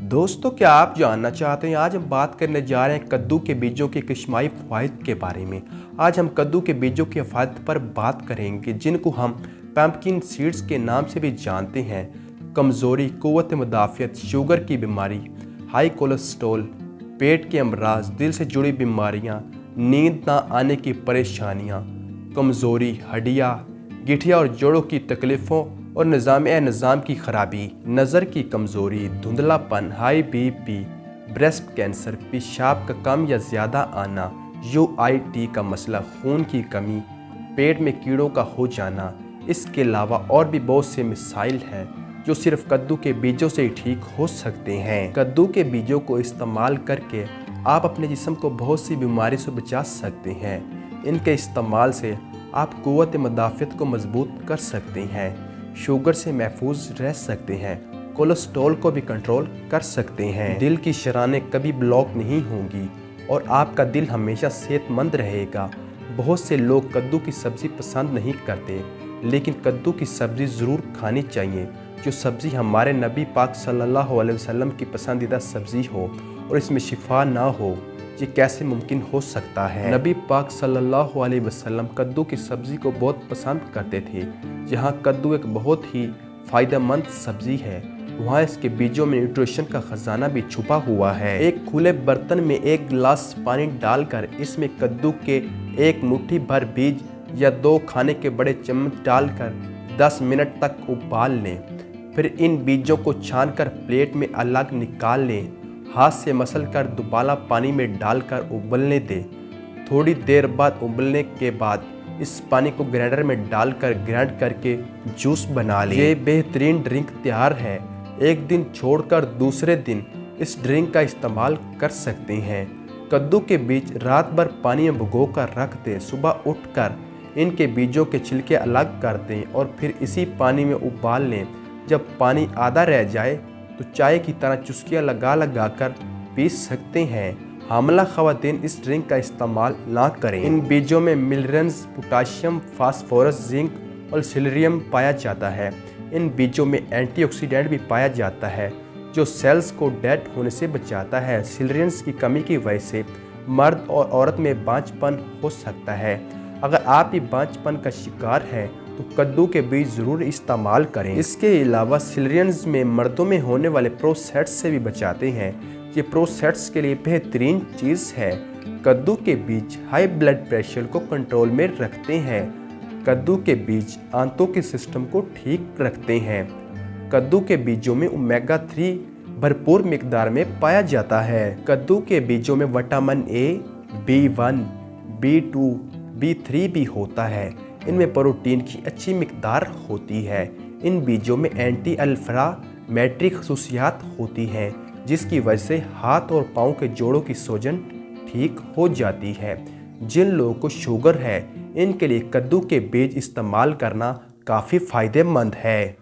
दोस्तों, क्या आप जानना चाहते हैं? आज हम बात करने जा रहे हैं कद्दू के बीजों के किस्माई फ़वाइद के बारे में। आज हम कद्दू के बीजों के फ़ायदे पर बात करेंगे, जिनको हम पम्पकिन सीड्स के नाम से भी जानते हैं। कमज़ोरी, क़ुव्वत मुदाफ़ियत, शुगर की बीमारी, हाई कोलेस्ट्रॉल, पेट के अमराज, दिल से जुड़ी बीमारियाँ, नींद ना आने की परेशानियाँ, कमज़ोरी, हड्डियाँ, गिठिया और जोड़ों की तकलीफ़ों और निज़ाम की खराबी, नज़र की कमज़ोरी, धुंधलापन, हाई बीपी, ब्रेस्ट कैंसर, पेशाब का कम या ज़्यादा आना, UIT का मसला, खून की कमी, पेट में कीड़ों का हो जाना। इसके अलावा और भी बहुत से मसाइल हैं जो सिर्फ कद्दू के बीजों से ही ठीक हो सकते हैं। कद्दू के बीजों को इस्तेमाल करके आप अपने जिस्म को बहुत सी बीमारी से बचा सकते हैं। इनके इस्तेमाल से आप क़ुव्वत मुदाफ़ियत को मजबूत कर सकते हैं, शुगर से महफूज रह सकते हैं, कोलेस्ट्रॉल को भी कंट्रोल कर सकते हैं, दिल की शरानें कभी ब्लॉक नहीं होंगी और आपका दिल हमेशा सेहतमंद रहेगा। बहुत से लोग कद्दू की सब्ज़ी पसंद नहीं करते, लेकिन कद्दू की सब्ज़ी ज़रूर खानी चाहिए। जो सब्ज़ी हमारे नबी पाक सल्लल्लाहु अलैहि वसल्लम की पसंदीदा सब्ज़ी हो और इसमें शिफा ना हो, ये कैसे मुमकिन हो सकता है? नबी पाक सल्लल्लाहु अलैहि वसल्लम कद्दू की सब्ज़ी को बहुत पसंद करते थे। जहाँ कद्दू एक बहुत ही फ़ायदेमंद सब्ज़ी है, वहाँ इसके बीजों में न्यूट्रिशन का ख़जाना भी छुपा हुआ है। एक खुले बर्तन में 1 गिलास पानी डालकर इसमें कद्दू के 1 मुट्ठी भर बीज या 2 खाने के बड़े चम्मच डालकर 10 मिनट तक उबाल लें। फिर इन बीजों को छानकर प्लेट में अलग निकाल लें। हाथ से मसलकर दुबाला पानी में डालकर उबलने दें। थोड़ी देर बाद उबलने के बाद इस पानी को ग्राइंडर में डालकर ग्राइंड करके जूस बना लें। ये बेहतरीन ड्रिंक तैयार है। एक दिन छोड़कर दूसरे दिन इस ड्रिंक का इस्तेमाल कर सकते हैं। कद्दू के बीज रात भर पानी में भिगोकर रख दें। सुबह उठकर इनके बीजों के छिलके अलग कर दें और फिर इसी पानी में उबाल लें। जब पानी आधा रह जाए तो चाय की तरह चुस्कियाँ लगा कर पी सकते हैं। हामला ख़वातीन इस ड्रिंक का इस्तेमाल ना करें। इन बीजों में मिनरल्स, पोटाशियम, फास्फोरस, जिंक और सिलेनियम पाया जाता है। इन बीजों में एंटीऑक्सीडेंट भी पाया जाता है जो सेल्स को डेड होने से बचाता है। सिलेनियम की कमी की वजह से मर्द और औरत में बांझपन हो सकता है। अगर आप भी बांझपन का शिकार हैं तो कद्दू के बीज ज़रूर इस्तेमाल करें। इसके अलावा सिलेनियम में मर्दों में होने वाले प्रोस्टेट से भी बचाते हैं। ये प्रोस्टेट्स के लिए बेहतरीन चीज़ है। कद्दू के बीज हाई ब्लड प्रेशर को कंट्रोल में रखते हैं। कद्दू के बीज आंतों के सिस्टम को ठीक रखते हैं। कद्दू के बीजों में ओमेगा 3 भरपूर मिकदार में पाया जाता है। कद्दू के बीजों में vitamin A, B1, B2, B3 भी होता है। इनमें प्रोटीन की अच्छी मिकदार होती है। इन बीजों में एंटी इन्फ्लेमेटरी खसूसियात होती हैं, जिसकी वजह से हाथ और पाँव के जोड़ों की सूजन ठीक हो जाती है। जिन लोगों को शुगर है, इनके लिए कद्दू के बीज इस्तेमाल करना काफ़ी फ़ायदेमंद है।